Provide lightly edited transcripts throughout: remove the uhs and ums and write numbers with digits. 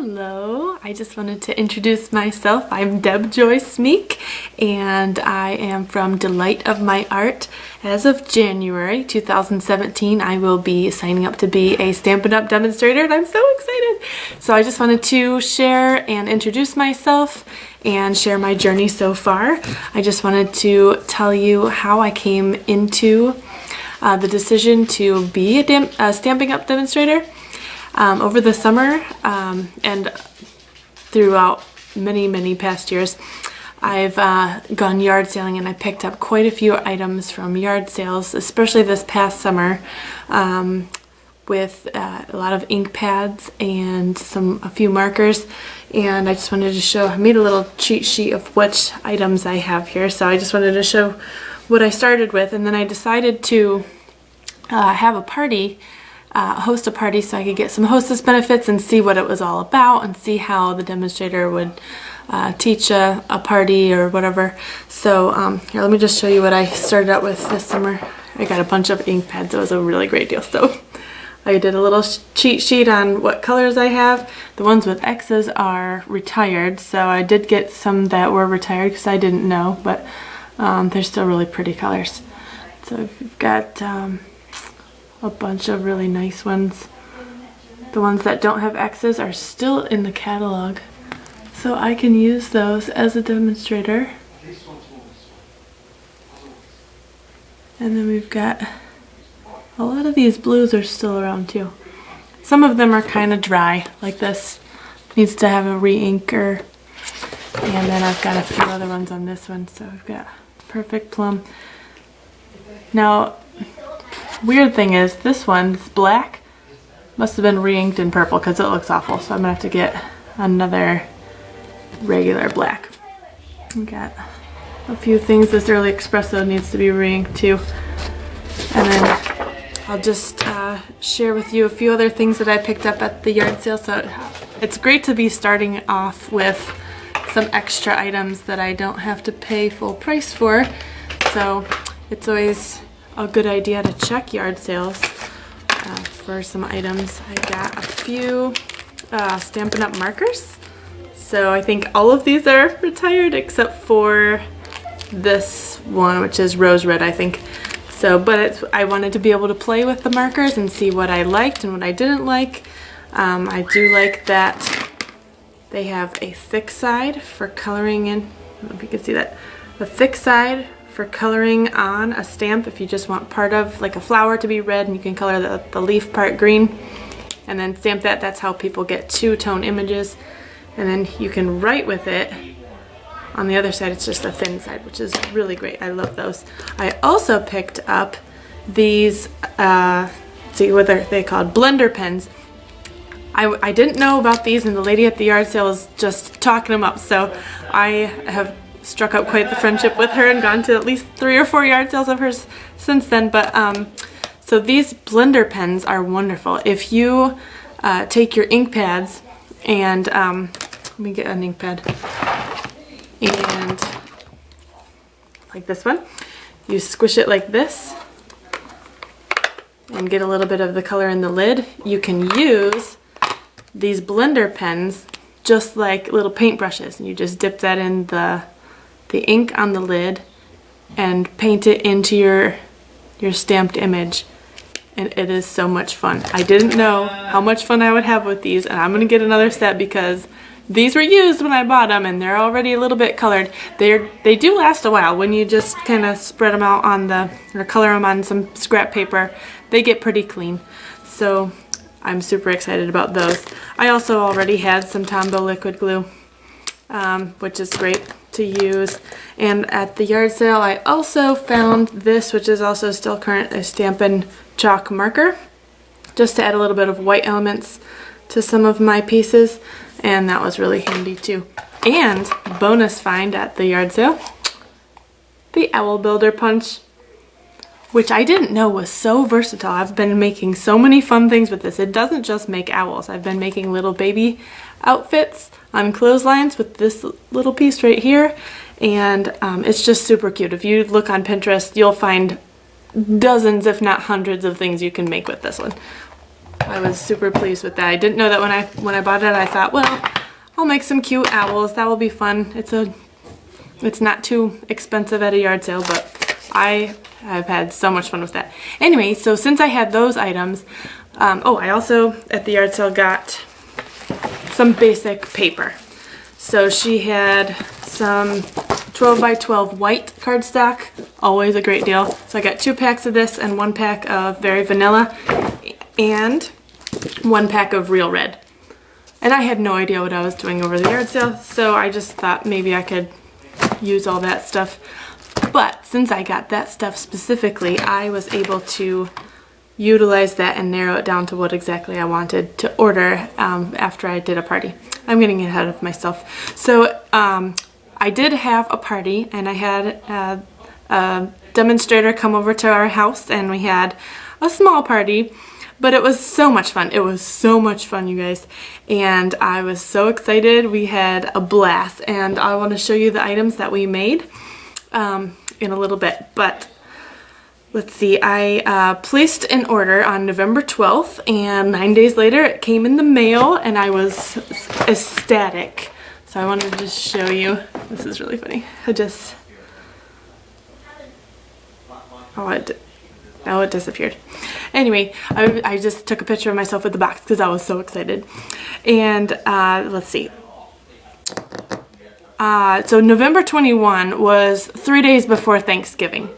Hello, I just wanted to introduce myself. I'm Deb Joyce Meek and I am from Delight of My Art. As of January 2017, I will be signing up to be a Stampin' Up! Demonstrator and I'm so excited. So I just wanted to share and introduce myself and share my journey so far. I just wanted to tell you how I came into the decision to be a Stampin' Up! Demonstrator. Over the summer and throughout many past years, I've gone yard sailing and I picked up quite a few items from yard sales, especially this past summer, with a lot of ink pads and a few markers. And I just wanted to show, I made a little cheat sheet of which items I have here. So I just wanted to show what I started with, and then I decided to have a party. Host a party so I could get some hostess benefits and see what it was all about and see how the demonstrator would teach a party or whatever. So here, let me just show you what I started out with this summer. I got a bunch of ink pads. It was a really great deal. So I did a little cheat sheet on what colors I have. The ones with X's are retired, so I did get some that were retired because I didn't know, but they're still really pretty colors. So we've got a bunch of really nice ones. The ones that don't have X's are still in the catalog, so I can use those as a demonstrator. And then we've got a lot of these blues are still around too. Some of them are kind of dry, like this needs to have a re-inker. And then I've got a few other ones on this one. So I've got Perfect Plum. Now, weird thing is, this one's black. Must have been re-inked in purple because it looks awful. So I'm gonna have to get another regular black. We got a few things. This Early Espresso needs to be re-inked too. And then I'll just share with you a few other things that I picked up at the yard sale. So it's great to be starting off with some extra items that I don't have to pay full price for. So it's always a good idea to check yard sales for some items. I got a few Stampin' Up! Markers. So I think all of these are retired except for this one, which is rose red, I think. So, but I wanted to be able to play with the markers and see what I liked and what I didn't like. I do like that they have a thick side for coloring in. I don't know if you can see that. A thick side for coloring on a stamp if you just want part of like a flower to be red, and you can color the leaf part green and then stamp that. That's how people get two-tone images. And then you can write with it. On the other side, it's just a thin side, which is really great. I love those. I also picked up these, see what they called, blender pens. I didn't know about these, and the lady at the yard sale was just talking them up. So I have struck up quite the friendship with her and gone to at least 3 or 4 yard sales of hers since then. But so these blender pens are wonderful. If you take your ink pads and let me get an ink pad, and like this one, you squish it like this and get a little bit of the color in the lid. You can use these blender pens just like little paint brushes, and you just dip that in the ink on the lid and paint it into your stamped image, and it is so much fun. I didn't know how much fun I would have with these, and I'm gonna get another set because these were used when I bought them and they're already a little bit colored. They do last a while when you just kind of spread them out on or color them on some scrap paper. They get pretty clean. So I'm super excited about those. I also already had some Tombow liquid glue, which is great to use. And at the yard sale, I also found this, which is also still current, a Stampin' chalk marker, just to add a little bit of white elements to some of my pieces, and that was really handy too. And bonus find at the yard sale, the Owl Builder Punch, which I didn't know was so versatile. I've been making so many fun things with this. It doesn't just make owls. I've been making little baby outfits on clotheslines with this little piece right here, and it's just super cute. If you look on Pinterest, you'll find dozens, if not hundreds, of things you can make with this one. I was super pleased with that. I didn't know that when I bought it. I thought, well, I'll make some cute owls. That will be fun. It's not too expensive at a yard sale, but I have had so much fun with that. Anyway, so since I had those items, oh, I also at the yard sale got some basic paper. So she had some 12 by 12 white cardstock, always a great deal. So I got 2 packs of this and 1 pack of Very Vanilla and 1 pack of Real Red. And I had no idea what I was doing over the yard sale, so I just thought maybe I could use all that stuff. But since I got that stuff specifically, I was able to utilize that and narrow it down to what exactly I wanted to order after I did a party. I'm getting ahead of myself. So I did have a party, and I had a demonstrator come over to our house, and we had a small party, but it was so much fun. It was so much fun, you guys, and I was so excited. We had a blast, and I want to show you the items that we made in a little bit, but let's see, I placed an order on November 12th, and 9 days later it came in the mail, and I was ecstatic. So I wanted to just show you. This is really funny. Oh, it disappeared. Anyway, I just took a picture of myself with the box because I was so excited. And let's see. So November 21 was 3 days before Thanksgiving.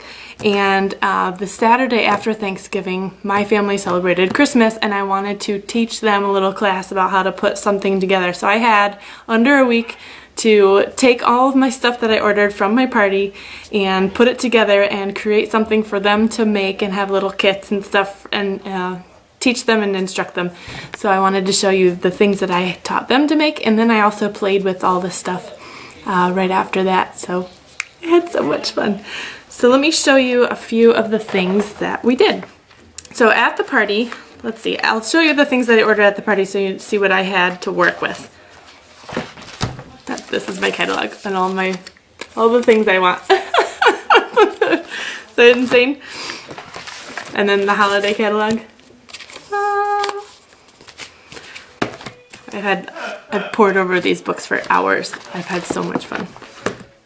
And the Saturday after Thanksgiving, my family celebrated Christmas, and I wanted to teach them a little class about how to put something together. So I had under a week to take all of my stuff that I ordered from my party and put it together and create something for them to make and have little kits and stuff and teach them and instruct them. So I wanted to show you the things that I taught them to make, and then I also played with all the stuff right after that. So I had so much fun. So let me show you a few of the things that we did. So at the party, let's see, I'll show you the things that I ordered at the party so you see what I had to work with. This is my catalog and all the things I want. So insane. And then the holiday catalog. I've poured over these books for hours. I've had so much fun.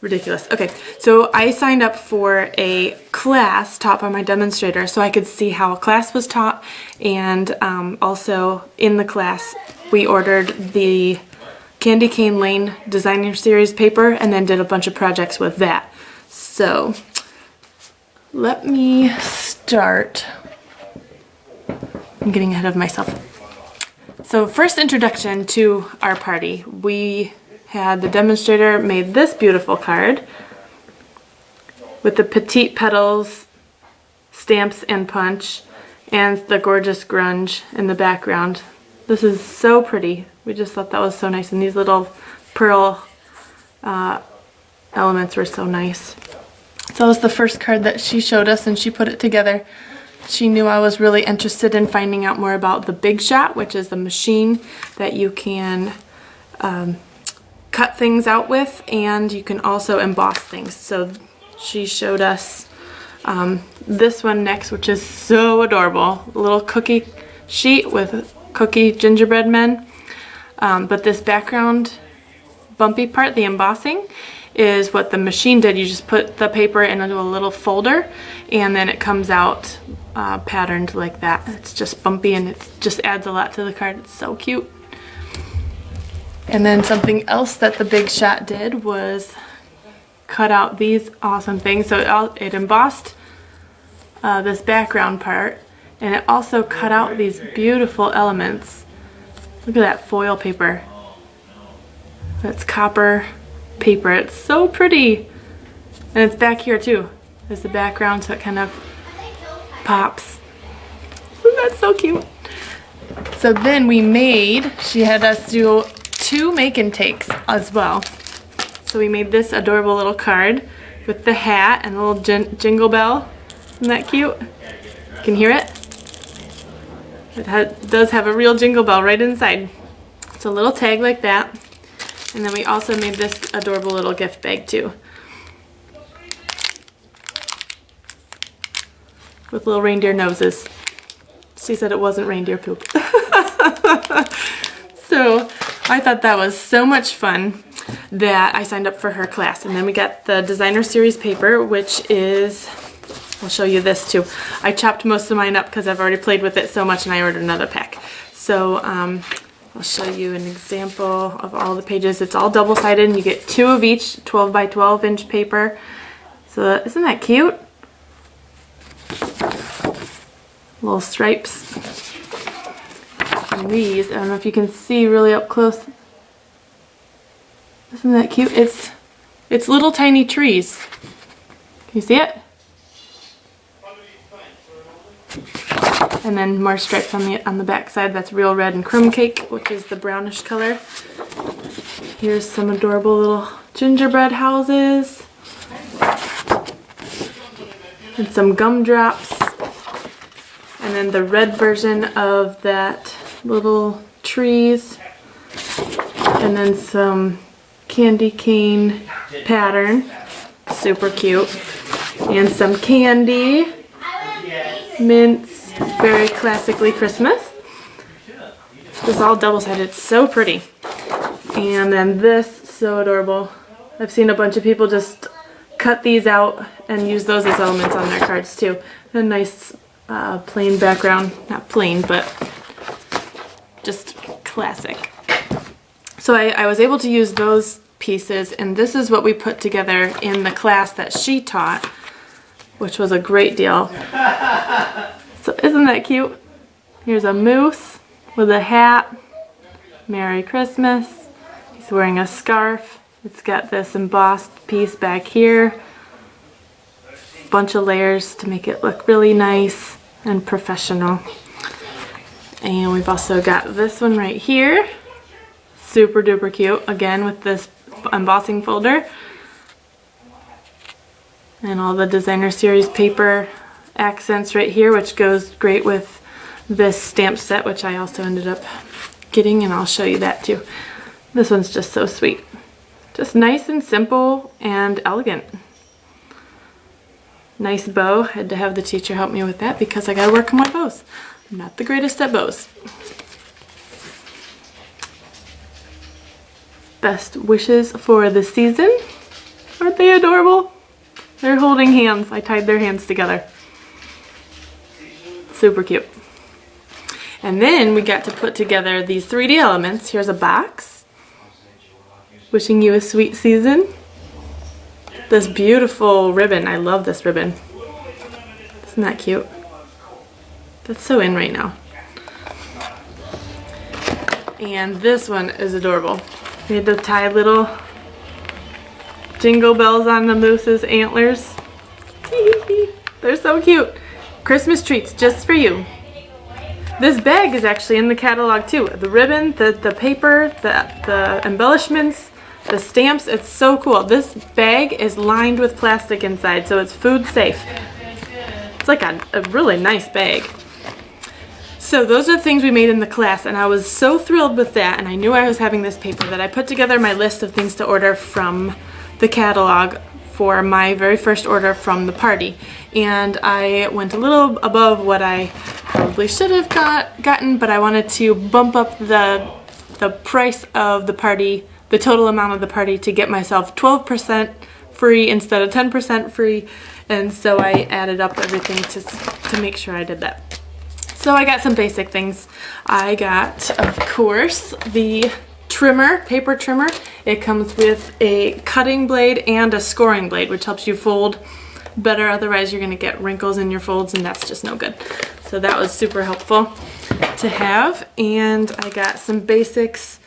Ridiculous. Okay, so I signed up for a class taught by my demonstrator so I could see how a class was taught, and also in the class we ordered the Candy Cane Lane Designer Series paper and then did a bunch of projects with that. So let me start. I'm getting ahead of myself. So first introduction to our party, we had the demonstrator made this beautiful card with the petite petals, stamps and punch, and the gorgeous grunge in the background. This is so pretty. We just thought that was so nice, and these little pearl elements were so nice. So that was the first card that she showed us, and she put it together. She knew I was really interested in finding out more about the Big Shot, which is the machine that you can cut things out with, and you can also emboss things. So she showed us this one next, which is so adorable. A little cookie sheet with cookie gingerbread men. But this background bumpy part, the embossing, is what the machine did. You just put the paper into a little folder, and then it comes out patterned like that. It's just bumpy, and it just adds a lot to the card. It's so cute. And then something else that the Big Shot did was cut out these awesome things. So it embossed this background part, and it also cut out these beautiful elements. Look at that foil paper. That's copper paper. It's so pretty. And it's back here too. There's the background, so it kind of pops. Isn't that so cute? So then she had us do 2 make and takes as well. So we made this adorable little card with the hat and a little jingle bell. Isn't that cute? You can hear it? It does have a real jingle bell right inside. It's a little tag like that. And then we also made this adorable little gift bag too, with little reindeer noses. She said it wasn't reindeer poop. So I thought that was so much fun that I signed up for her class. And then we got the designer series paper, which is, I'll show you this too. I chopped most of mine up because I've already played with it so much and I ordered another pack. So I'll show you an example of all the pages. It's all double-sided and you get 2 of each 12 by 12 inch paper. So isn't that cute? Little stripes. And these, I don't know if you can see really up close. Isn't that cute? It's little tiny trees. Can you see it? And then more stripes on the back side. That's real red and crumb cake, which is the brownish color. Here's some adorable little gingerbread houses. And some gumdrops. And then the red version of that little trees. And then some candy cane pattern. Super cute. And some candy. Mints. Very classically Christmas. This is all double-sided. It's so pretty. And then this, so adorable. I've seen a bunch of people just cut these out and use those as elements on their cards too. A nice plain background. Not plain, but just classic. So I was able to use those pieces, and this is what we put together in the class that she taught, which was a great deal. So isn't that cute? Here's a moose with a hat. Merry Christmas. He's wearing a scarf. It's got this embossed piece back here. Bunch of layers to make it look really nice and professional. And we've also got this one right here. Super duper cute. Again with this embossing folder. And all the designer series paper accents right here, which goes great with this stamp set, which I also ended up getting, and I'll show you that too. This one's just so sweet. Just nice and simple and elegant. Nice bow. Had to have the teacher help me with that because I gotta work on my bows. I'm not the greatest at bows. Best wishes for the season. Aren't they adorable? They're holding hands. I tied their hands together. Super cute. And then we got to put together these 3D elements. Here's a box. Wishing you a sweet season. This beautiful ribbon. I love this ribbon. Isn't that cute? That's so in right now. And this one is adorable. We had to tie little jingle bells on the moose's antlers. They're so cute. Christmas treats just for you. This bag is actually in the catalog too. The ribbon, the paper, the embellishments, the stamps, it's so cool. This bag is lined with plastic inside, so it's food safe. It's like a really nice bag. So those are the things we made in the class, and I was so thrilled with that, and I knew I was having this paper that I put together my list of things to order from the catalog for my very first order from the party. And I went a little above what I probably should have gotten, but I wanted to bump up the price of the party, the total amount of the party, to get myself 12% free instead of 10% free. And so I added up everything to make sure I did that. So I got some basic things. I got, of course, the trimmer, paper trimmer. It comes with a cutting blade and a scoring blade, which helps you fold better. Otherwise you're gonna get wrinkles in your folds, and that's just no good. So that was super helpful to have. And I got some basics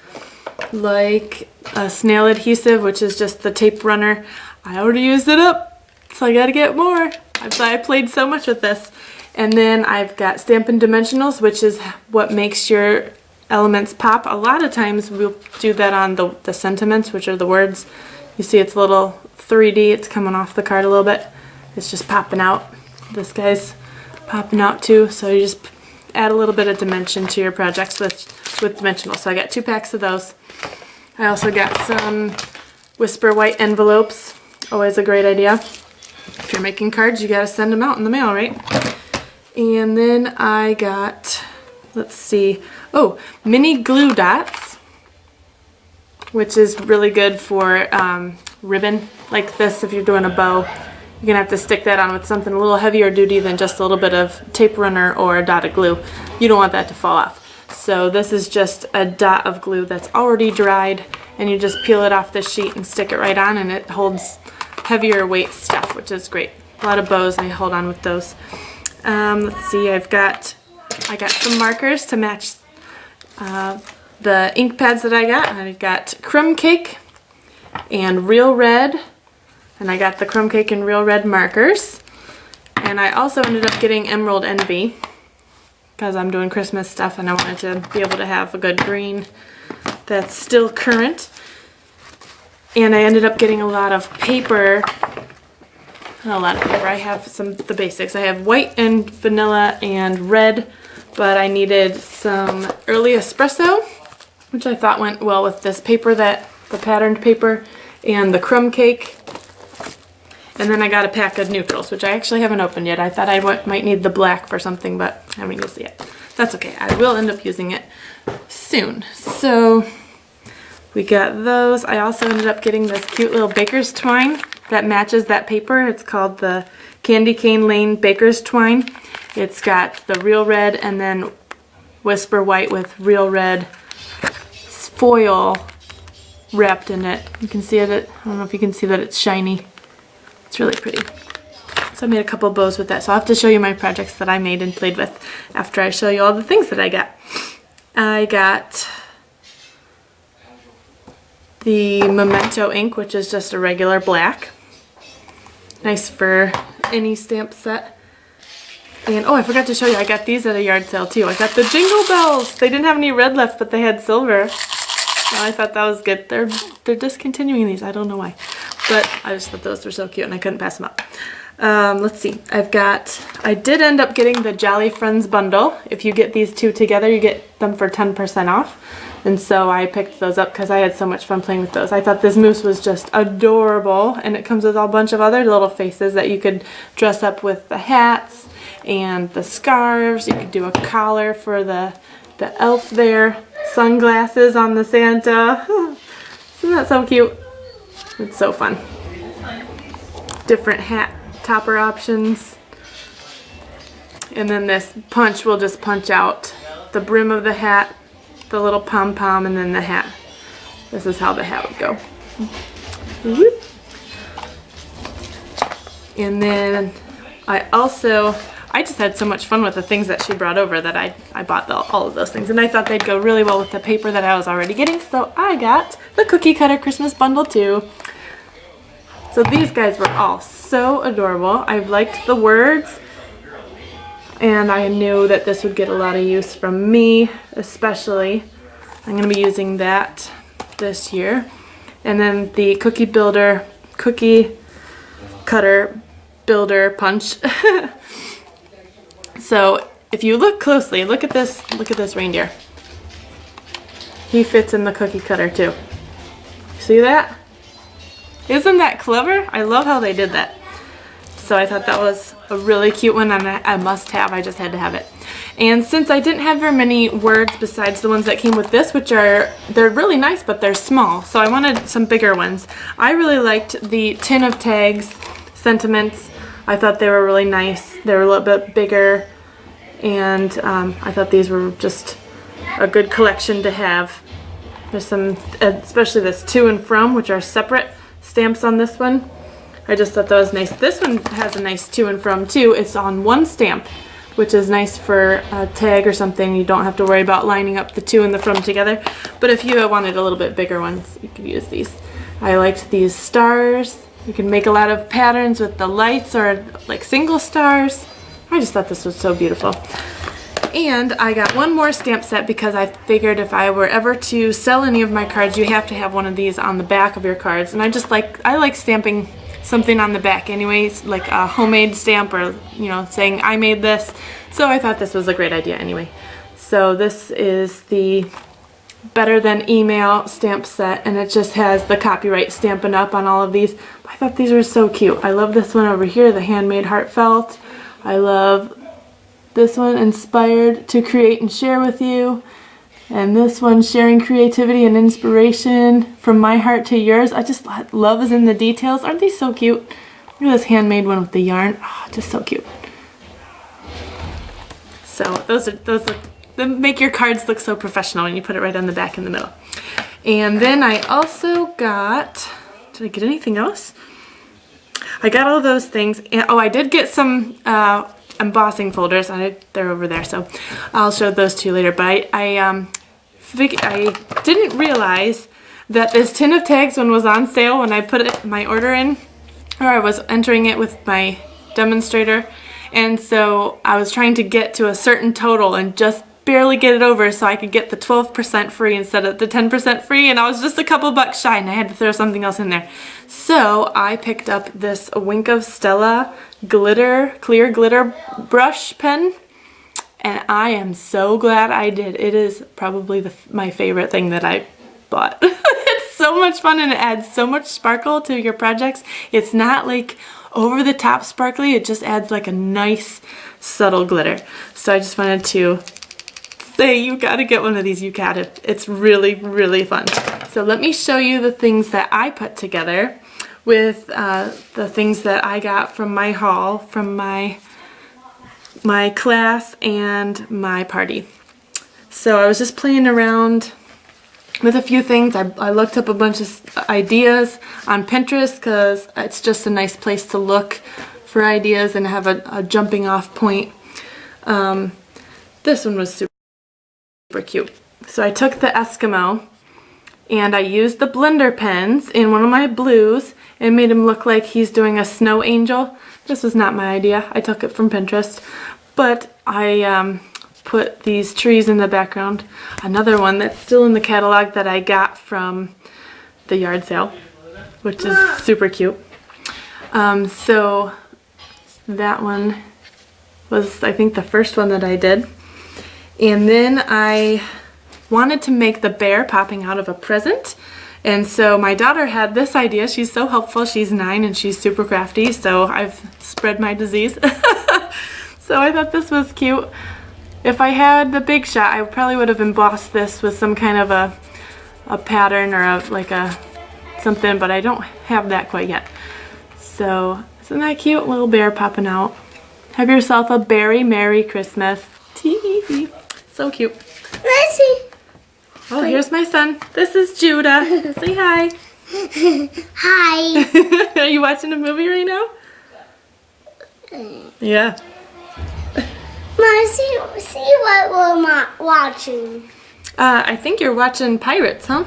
like a snail adhesive, which is just the tape runner. I already used it up, so I gotta get more. I played so much with this. And then I've got Stampin' Dimensionals, which is what makes your elements pop. A lot of times we'll do that on the sentiments, which are the words. You see it's a little 3D, it's coming off the card a little bit. It's just popping out. This guy's popping out too, so you just add a little bit of dimension to your projects with dimensionals. So I got 2 packs of those. I also got some Whisper white envelopes. Always a great idea. If you're making cards, you gotta send them out in the mail, right? And then I got, let's see, oh, mini glue dots, which is really good for ribbon like this. If you're doing a bow, you're gonna have to stick that on with something a little heavier duty than just a little bit of tape runner or a dot of glue. You don't want that to fall off. So this is just a dot of glue that's already dried, and you just peel it off the sheet and stick it right on, and it holds heavier weight stuff, which is great. A lot of bows, I hold on with those. Let's see, I got some markers to match the ink pads that I got. I got crumb cake and real red, and I got the crumb cake and real red markers. And I also ended up getting Emerald Envy because I'm doing Christmas stuff and I wanted to be able to have a good green that's still current. And I ended up getting a lot of paper. Not a lot of paper. I have the basics. I have white and vanilla and red, but I needed some early espresso, which I thought went well with this paper, the patterned paper, and the crumb cake. And then I got a pack of neutrals, which I actually haven't opened yet. I thought I might need the black for something, but I haven't used it yet. That's okay. I will end up using it soon. So we got those. I also ended up getting this cute little baker's twine that matches that paper. It's called the Candy Cane Lane Baker's Twine. It's got the real red and then Whisper White with real red foil wrapped in it. You can see it. I don't know if you can see that it's shiny. It's really pretty. So I made a couple bows with that. So I'll have to show you my projects that I made and played with after I show you all the things that I got. I got the Memento ink, which is just a regular black. Nice for any stamp set. And oh, I forgot to show you, I got these at a yard sale too. I got the Jingle Bells. They didn't have any red left, but they had silver. So I thought that was good. They're discontinuing these. I don't know why. But I just thought those were so cute and I couldn't pass them up. Let's see. I did end up getting the Jolly Friends bundle. If you get these two together, you get them for 10% off. And so I picked those up because I had so much fun playing with those. I thought this moose was just adorable, and it comes with a bunch of other little faces that you could dress up with the hats and the scarves. You could do a collar for the elf there, sunglasses on the Santa. Isn't that so cute? It's so fun. Different hat topper options. And then this punch will just punch out the brim of the hat, the little pom-pom, and then the hat. This is how the hat would go. Whoop. And then I just had so much fun with the things that she brought over that I bought all of those things. And I thought they'd go really well with the paper that I was already getting, so I got the Cookie Cutter Christmas bundle too. So these guys were all so adorable. I liked the words, and I knew that this would get a lot of use from me, especially. I'm going to be using that this year. And then the Cookie Cutter Builder Punch. So if you look closely, look at this reindeer. He fits in the cookie cutter too. See that? Isn't that clever? I love how they did that. So I thought that was a really cute one and a must-have. I just had to have it. And since I didn't have very many words besides the ones that came with this, they're really nice, but they're small. So I wanted some bigger ones. I really liked the Tin of Tags sentiments. I thought they were really nice. They were a little bit bigger, and I thought these were just a good collection to have. There's some, especially this to and from, which are separate stamps on this one. I just thought that was nice. This one has a nice to and from too. It's on one stamp, which is nice for a tag or something. You don't have to worry about lining up the to and the from together. But if you wanted a little bit bigger ones, you could use these. I liked these stars. You can make a lot of patterns with the lights or like single stars. I just thought this was so beautiful. And I got one more stamp set because I figured if I were ever to sell any of my cards, you have to have one of these on the back of your cards. And I like stamping something on the back anyways, like a homemade stamp or, you know, saying I made this. So I thought this was a great idea anyway. So this is the Better Than Email stamp set, and it just has the copyright Stampin' Up on all of these. I thought these were so cute. I love this one over here, the Handmade Heartfelt. I love This one, inspired to create and share with you. And this one, sharing creativity and inspiration from my heart to yours. I just love is in the details. Aren't these so cute? Look at this handmade one with the yarn. Oh, just so cute. So those they make your cards look so professional when you put it right on the back in the middle. And then I also got, did I get anything else? I got all those things. And, oh, I did get some embossing folders. They're over there, so I'll show those to you later. But I didn't realize that this tin of tags one was on sale when I put my order in, or I was entering it with my demonstrator. And so I was trying to get to a certain total and just barely get it over so I could get the 12% free instead of the 10% free, and I was just a couple bucks shy and I had to throw something else in there. So I picked up this Wink of Stella clear glitter brush pen, and I am so glad I did. It is probably my favorite thing that I bought. It's so much fun and it adds so much sparkle to your projects. It's not like over the top sparkly, it just adds like a nice subtle glitter. So I just wanted to say you gotta get one of these. You gotta. It's really, really fun. So let me show you the things that I put together with the things that I got from my haul, from my class and my party. So I was just playing around with a few things. I looked up a bunch of ideas on Pinterest because it's just a nice place to look for ideas and have a jumping off point. This one was super cute. So I took the Eskimo and I used the blender pens in one of my blues and made him look like he's doing a snow angel. This was not my idea. I took it from Pinterest. But I put these trees in the background. Another one that's still in the catalog that I got from the yard sale, which is super cute. So that one was, I think, the first one that I did. And then I wanted to make the bear popping out of a present. And so my daughter had this idea. She's so helpful. She's 9 and she's super crafty. So I've spread my disease. So I thought this was cute. If I had the Big Shot, I probably would have embossed this with some kind of a pattern or something, but I don't have that quite yet. So isn't that cute? Little bear popping out. Have yourself a very Merry Christmas. Tee. So cute. Let's see. Oh, here's my son. This is Judah. Say hi. Hi. Are you watching a movie right now? Yeah. Mom, see what we're watching. I think you're watching Pirates, huh?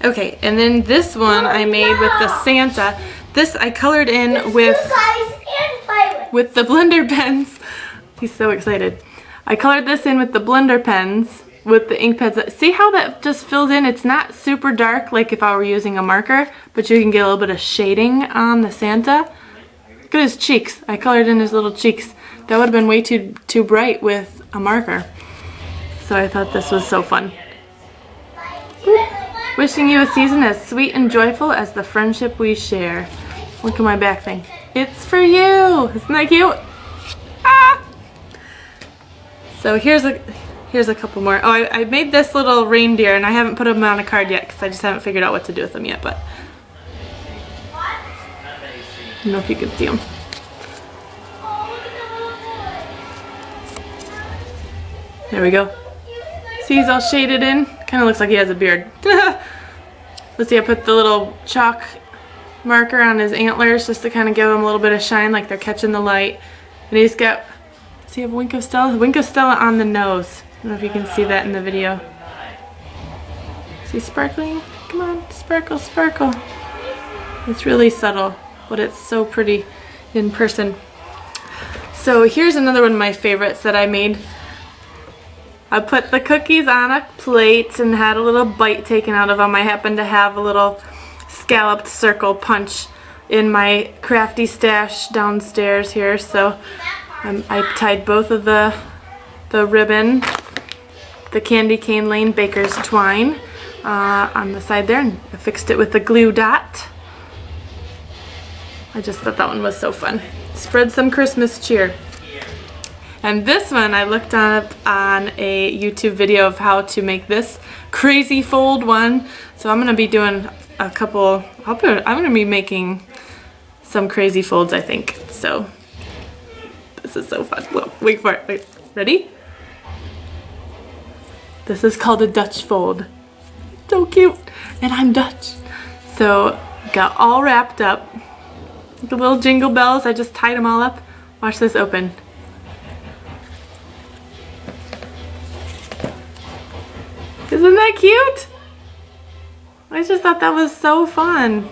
Okay, and then this one I made with the Santa. This I colored in with the blender pens. He's so excited. I colored this in with the blender pens with the ink pads. See how that just fills in? It's not super dark like if I were using a marker, but you can get a little bit of shading on the Santa. Look at his cheeks. I colored in his little cheeks. That would have been way too bright with a marker. So I thought this was so fun. Boop. Wishing you a season as sweet and joyful as the friendship we share. Look at my back thing. It's for you. Isn't that cute? Ah! So here's a couple more. Oh, I made this little reindeer and I haven't put them on a card yet because I just haven't figured out what to do with them yet, but I don't know if you can see them. There we go. See, he's all shaded in. Kind of looks like he has a beard. Let's see, I put the little chalk marker on his antlers just to kind of give him a little bit of shine, like they're catching the light. And he's got, does he have Wink of Stella? Wink of Stella on the nose. I don't know if you can see that in the video. Is he sparkling? Come on, sparkle, sparkle. It's really subtle, but it's so pretty in person. So here's another one of my favorites that I made. I put the cookies on a plate and had a little bite taken out of them. I happen to have a little scalloped circle punch in my crafty stash downstairs here, so I tied both of the ribbon, the Candy Cane Lane Baker's Twine on the side there, and I fixed it with the glue dot. I just thought that one was so fun. Spread some Christmas cheer. And this one I looked up on a YouTube video of how to make this crazy fold one. So I'm gonna be doing a couple, I'm gonna be making some crazy folds, I think. So this is so fun. Whoa, wait for it, wait, ready? This is called a Dutch fold. So cute, and I'm Dutch. So got all wrapped up. The little jingle bells, I just tied them all up. Watch this open. Isn't that cute? I just thought that was so fun.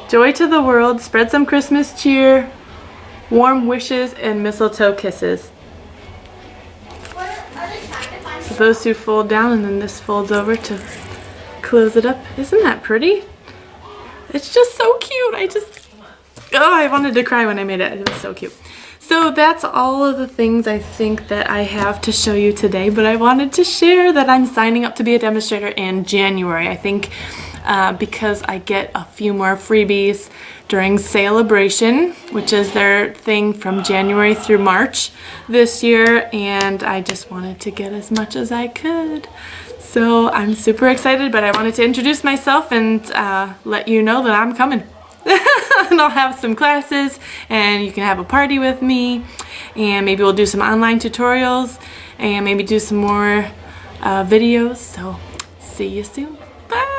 Joy to the world, spread some Christmas cheer, warm wishes, and mistletoe kisses. So those two fold down, and then this folds over to close it up. Isn't that pretty? It's just so cute. I wanted to cry when I made it. It was so cute. So that's all of the things I think that I have to show you today, but I wanted to share that I'm signing up to be a demonstrator in January. I think because I get a few more freebies during Celebration, which is their thing from January through March this year, and I just wanted to get as much as I could. So I'm super excited, but I wanted to introduce myself and let you know that I'm coming. And I'll have some classes, and you can have a party with me, and maybe we'll do some online tutorials, and maybe do some more videos. So see you soon. Bye!